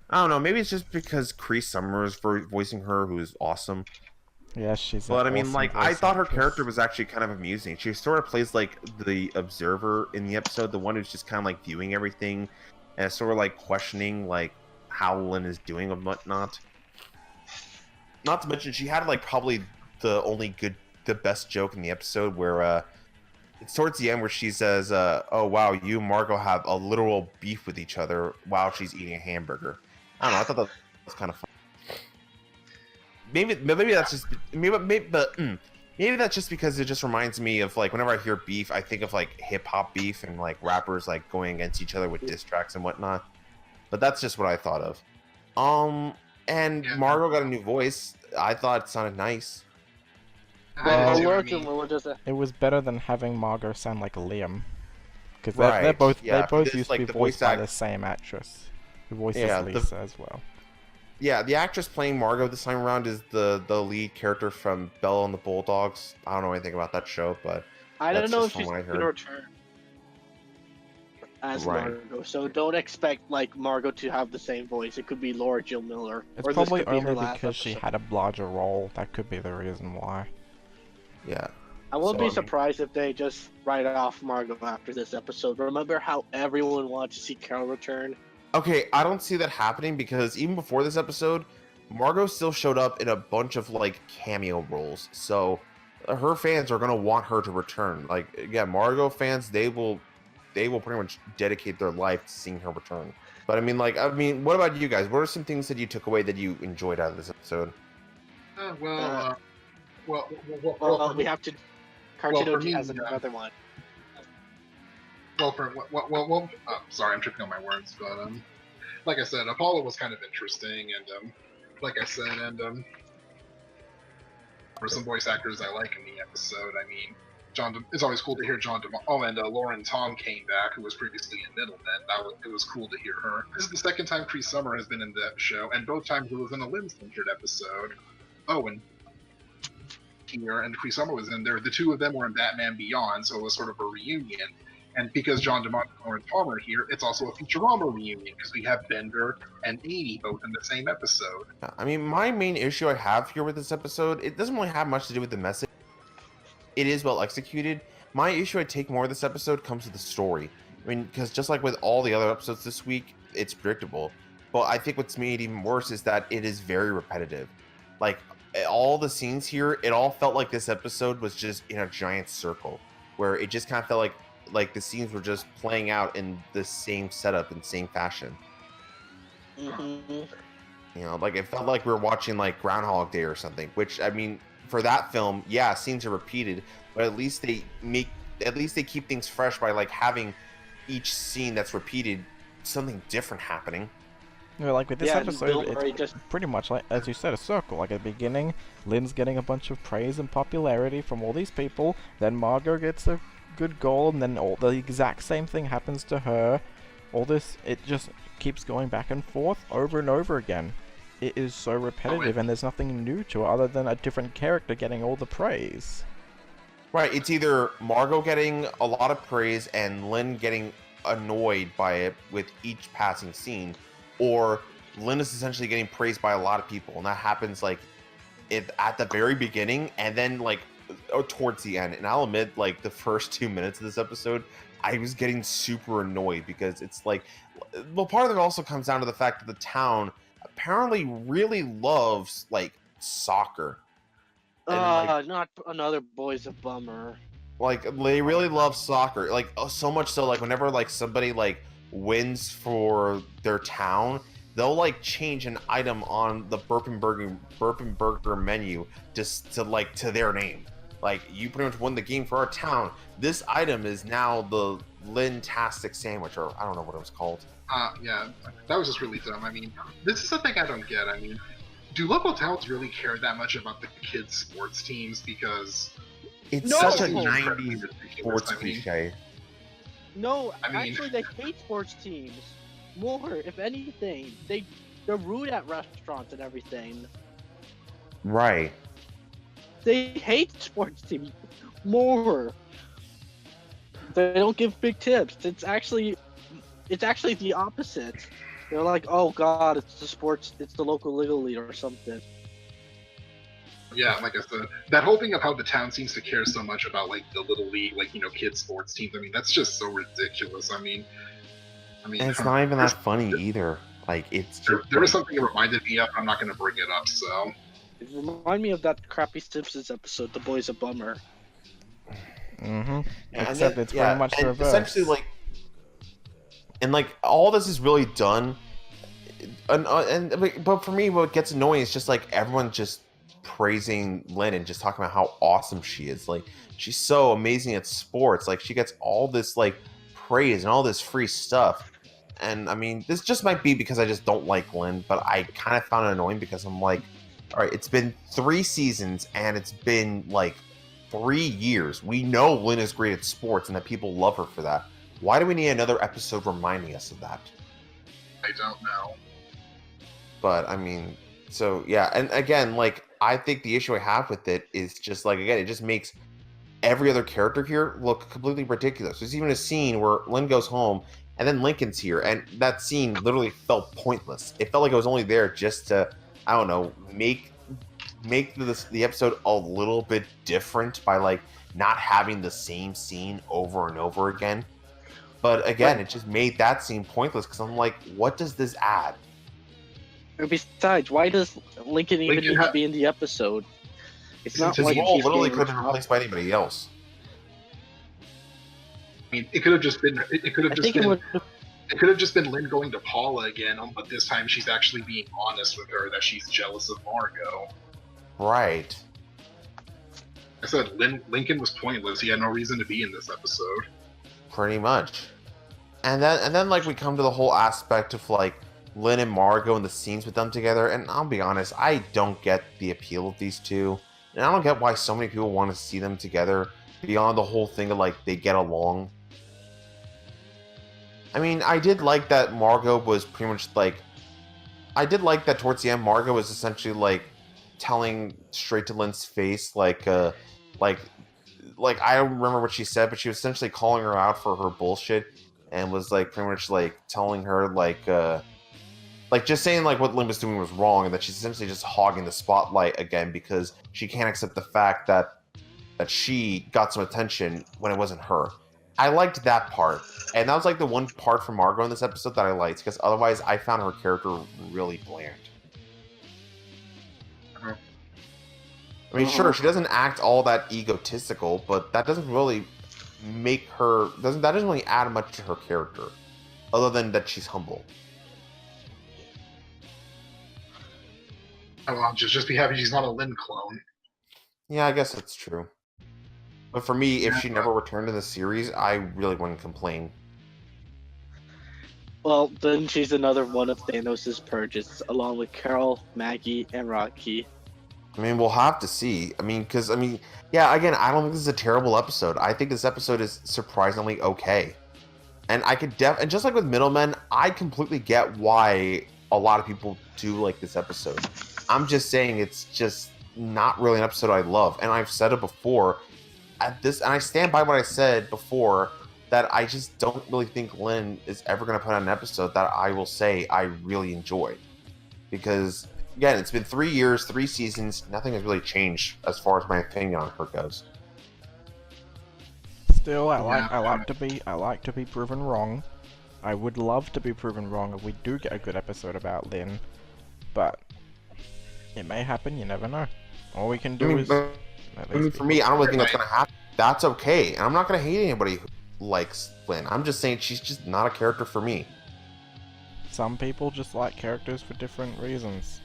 I don't know. Maybe it's just because Cree Summers voicing her, who is awesome. Yeah, she's. But I mean, awesome like, voice I thought her actress. character was actually kind of amusing. She sort of plays like the observer in the episode, the one who's just kind of like viewing everything and sort of like questioning like how Lynn is doing and whatnot. Not to mention, she had like probably the best joke in the episode where it's towards the end where she says, "Oh wow, you and Margot have a literal beef with each other while she's eating a hamburger." I don't know. I thought that was kind of fun. Maybe that's just maybe that's just because it just reminds me of like whenever I hear beef, I think of like hip hop beef and like rappers like going against each other with diss tracks and whatnot. But that's just what I thought of. And Margot got a new voice. I thought it sounded nice. It was better than having Margot sound like Liam, because they both used to be voiced by the same actress who voices Lisa as well. Yeah, the actress playing Margot this time around is the lead character from Belle and the Bulldogs. I don't know anything about that show, but I don't know if she's going to return as Margot, so don't expect like Margot to have the same voice. It could be Laura Jill Miller. It's probably only because she had a larger role. That could be the reason why. Yeah. I won't be surprised if they just write off Margot after this episode. Remember how everyone wanted to see Carol return? Okay, I don't see that happening because even before this episode, Margot still showed up in a bunch of like cameo roles. So her fans are gonna want her to return. Like again, Margot fans, they will pretty much dedicate their life to seeing her return. But I mean, what about you guys? What are some things that you took away that you enjoyed out of this episode? Well, we have to. CartoonOG has another one. Sorry, I'm tripping on my words, but like I said, Apollo was kind of interesting, and like I said, and for some voice actors I like in the episode. I mean, it's always cool to hear John DeMar. Oh, and Lauren Tom came back, who was previously in Middleman. It was cool to hear her. This is the second time Cree Summer has been in the show, and both times it was in a Lynn-centered episode. Oh, and here and Cree Summer was in there. The two of them were in Batman Beyond, so it was sort of a reunion. And because John DeMont and Lauren Tom are here, it's also a Futurama reunion because we have Bender and Amy both in the same episode. I mean, my main issue I have here with this episode, it doesn't really have much to do with the message. It is well executed. My issue I take more of this episode comes to the story. I mean, because just like with all the other episodes this week, it's predictable. But I think what's made it even worse is that it is very repetitive. Like, all the scenes here, it all felt like this episode was just in a giant circle, where it just kind of felt like the scenes were just playing out in the same setup and same fashion. Mm-hmm. You know, like it felt like we were watching like Groundhog Day or something. Which I mean, for that film, yeah, scenes are repeated, but at least they keep things fresh by like having each scene that's repeated something different happening. You know, like with this episode, it's pretty much like, as you said, a circle. Like at the beginning, Lynn's getting a bunch of praise and popularity from all these people. Then Margot gets a good goal, and then the exact same thing happens to her. All this, it just keeps going back and forth over and over again. It is so repetitive, and there's nothing new to it other than a different character getting all the praise. Right, it's either Margot getting a lot of praise and Lynn getting annoyed by it with each passing scene, or Lynn is essentially getting praised by a lot of people, and that happens like at the very beginning and then like towards the end. And I'll admit, like the first 2 minutes of this episode, I was getting super annoyed because it's like, well, part of it also comes down to the fact that the town apparently really loves like soccer. And like Not another boy's a bummer. Like they really love soccer, like so much so like whenever like somebody like wins for their town, they'll like change an item on the Burp and Burger menu just to like to their name. Like you pretty much won the game for our town. This item is now the Lintastic sandwich, or I don't know what it was called. Yeah, that was just really dumb. I mean, this is the thing I don't get. I mean, do local towns really care that much about the kids' sports teams? Because It's No! such a It's 90s sports I mean, cliche. No, I mean- actually, they hate sports teams more. If anything, they're rude at restaurants and everything. Right. They hate sports teams more. They don't give big tips. It's actually the opposite. They're like, oh god, it's the local little league or something. yeah, like I said, that whole thing of how the town seems to care so much about like the little league, like kids' sports teams. I mean, that's just so ridiculous. I mean, And it's not even that funny either. Like it's just there was something that reminded me of. I'm not going to bring it up. So It reminded me of that crappy Simpsons episode, "The Boy's a Bummer." Mm-hmm. And Except then- it's very much the and reverse. essentially like, and like all this is really done, but for me, what gets annoying is just like everyone just praising Lynn and just talking about how awesome she is. Like she's so amazing at sports. Like she gets all this like praise and all this free stuff. And I mean, this just might be because I just don't like Lynn, but I kind of found it annoying because I'm like, all right, it's been 3 seasons and it's been like 3 years. We know Lynn is great at sports and that people love her for that. Why do we need another episode reminding us of that? I don't know. But I mean, so yeah, and again, like I think the issue I have with it is just like again, it just makes every other character here look completely ridiculous. There's even a scene where Lynn goes home and then Lincoln's here, and that scene literally felt pointless. It felt like it was only there just to, I don't know, make the episode a little bit different by like not having the same scene over and over again. But again, it just made that scene pointless because I'm like, what does this add? And besides, why does Lincoln even Lincoln need ha- to be in the episode? It's not Since like his Role he's literally being couldn't be replaced by anybody else. I mean, it could have just been. It could have I just think been. it would. It could have just been Lynn going to Paula again, but this time she's actually being honest with her that she's jealous of Margot. Right. I said Lincoln was pointless. He had no reason to be in this episode. Pretty much. And then like we come to the whole aspect of like Lynn and Margot and the scenes with them together, and I'll be honest, I don't get the appeal of these two. And I don't get why so many people want to see them together beyond the whole thing of like they get along. I mean, I did like that Margot was pretty much like I did like that towards the end Margot was essentially like telling straight to Lynn's face like I don't remember what she said, but she was essentially calling her out for her bullshit and was like pretty much like telling her like just saying like what Lynn was doing was wrong and that she's essentially just hogging the spotlight again because she can't accept the fact that she got some attention when it wasn't her. I liked that part, and that was like the one part from Margot in this episode that I liked because otherwise I found her character really bland. I mean, sure, she doesn't act all that egotistical, but that doesn't really make her that doesn't really add much to her character, other than that she's humble. Oh, well, just be happy she's not a Lynn clone. Yeah, I guess that's true. But for me, if Yeah. she never returned in the series, I really wouldn't complain. Well, then she's another one of Thanos' purges, along with Carol, Maggie, and Rocky. I mean, we'll have to see. I mean, because, yeah, again, I don't think this is a terrible episode. I think this episode is surprisingly okay. And I could and just like with Middlemen, I completely get why a lot of people do like this episode. I'm just saying it's just not really an episode I love. And I've said it before, and I stand by what I said before, that I just don't really think Lynn is ever going to put out an episode that I will say I really enjoyed. Because, again, it's been 3 years, 3 seasons, nothing has really changed as far as my opinion on her goes. Still, I Yeah. like to be proven wrong. I would love to be proven wrong if we do get a good episode about Lynn, but it may happen. You never know. All we can do is. For me, I don't really think that's gonna happen. That's okay, and I'm not gonna hate anybody who likes Lynn. I'm just saying she's just not a character for me. Some people just like characters for different reasons,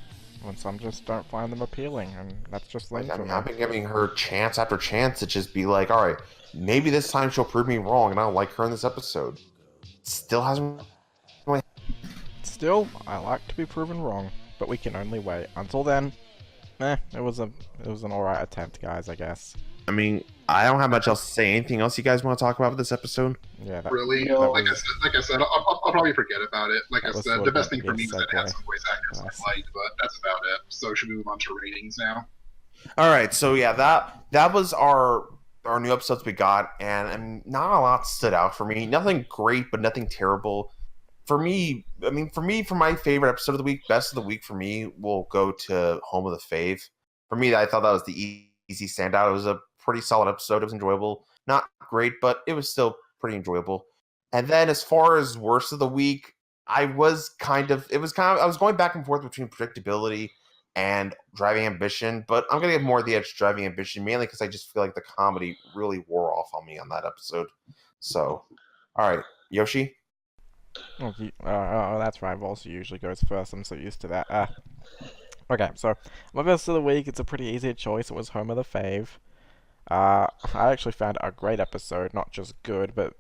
and some just don't find them appealing, and that's just Lynn for me. I've been giving her chance after chance to just be like, all right, maybe this time she'll prove me wrong, and I'll like her in this episode. Still hasn't. Still, I like to be proven wrong, but we can only wait. Until then, it was an alright attempt, guys, I guess. I mean, I don't have much else to say. Anything else you guys want to talk about with this episode? Yeah, Really, No. like I said, I'll probably forget about it. Like I was said, sort the of best meant thing to be for me a was that it had segue. some voice actors I liked, but that's about it. So should we move on to ratings now? All right, so yeah, that was our new episodes we got, and not a lot stood out for me. Nothing great, but nothing terrible. For me, for my favorite episode of the week, best of the week for me will go to Home of the Fave. For me, I thought that was the easy standout. It was a pretty solid episode. It was enjoyable. Not great, but it was still pretty enjoyable. And then as far as worst of the week, I was going back and forth between Predictability and Driving Ambition, but I'm going to give more of the edge to Driving Ambition, mainly because I just feel like the comedy really wore off on me on that episode. So, all right, Yoshi? Oh, that's right. Volsy usually goes first. I'm so used to that. Okay, so my best of the week, it's a pretty easy choice. It was Home of the Fave. I actually found it a great episode, not just good, but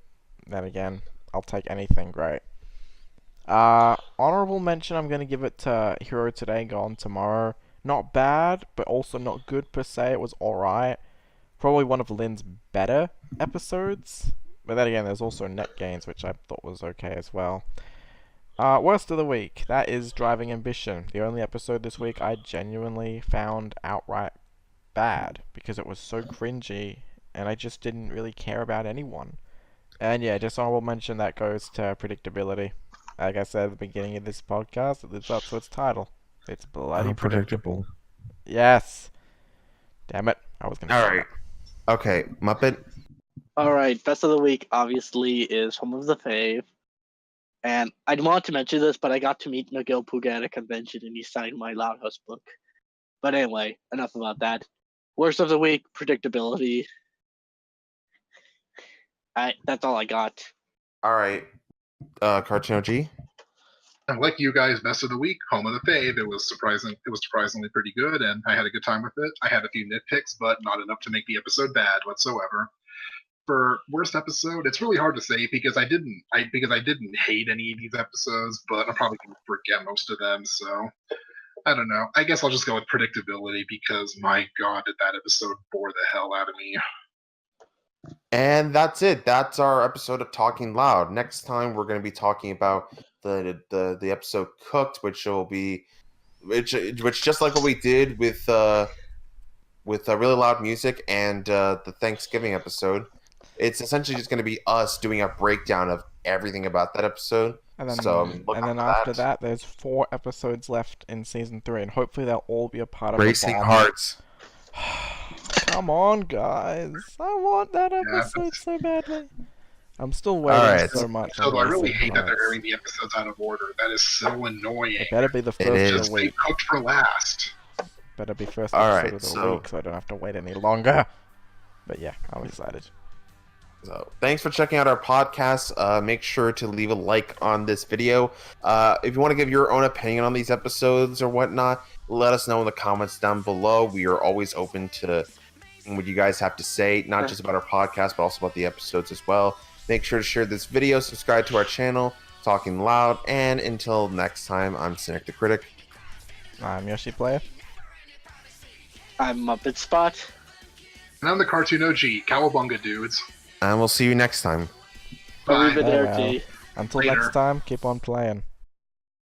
then again, I'll take anything great. Honorable mention, I'm going to give it to Hero Today, Gone Tomorrow. Not bad, but also not good per se. It was alright. Probably one of Lynn's better episodes. But then again, there's also Net Gains, which I thought was okay as well. Worst of the week, that is Driving Ambition. The only episode this week I genuinely found outright bad, because it was so cringy, and I just didn't really care about anyone. And yeah, just honorable mention, that goes to Predictability. Like I said at the beginning of this podcast, it lives up to its title. It's bloody predictable. Yes! Damn it, I was gonna say Alright. Okay, Muppet? Alright, best of the week obviously is Home of the Fave. And I want to mention this, but I got to meet Miguel Puga at a convention and he signed my Loud House book. But anyway, enough about that. Worst of the week, Predictability. That's all I got. Alright. CynicTheCritic? And like you guys, best of the week, Home of the Fave. It was surprisingly pretty good, and I had a good time with it. I had a few nitpicks, but not enough to make the episode bad whatsoever. For worst episode, it's really hard to say because I didn't hate any of these episodes, but I'm probably gonna forget most of them. So I don't know. I guess I'll just go with Predictability because my god, did that episode bore the hell out of me. And that's it. That's our episode of Talking Loud. Next time we're going to be talking about the episode Cooked, which just like what we did with really loud music and the Thanksgiving episode. It's essentially just going to be us doing a breakdown of everything about that episode. And then, so after that, there's 4 episodes left in season 3, and hopefully they'll all be a part of Racing the bomb. Hearts. Come on, guys! I want that episode so badly. I'm still waiting so much. So I really hate that they're airing the episodes out of order. That is so annoying. It better be the first of the week. Cooked for last. Better be first episode of the week, so I don't have to wait any longer. But yeah, I'm excited. So, thanks for checking out our podcast. Make sure to leave a like on this video. If you want to give your own opinion on these episodes or whatnot, let us know in the comments down below. We are always open to what you guys have to say, not just about our podcast, but also about the episodes as well. Make sure to share this video, subscribe to our channel, Talking Loud, and until next time, I'm CynicTheCritic. I'm Yoshi Player. I'm muppetspot. And I'm TheCartoonOG. Cowabunga, dudes. And we'll see you next time. Bye. Arrivederci. Until Later. next time, keep on playing.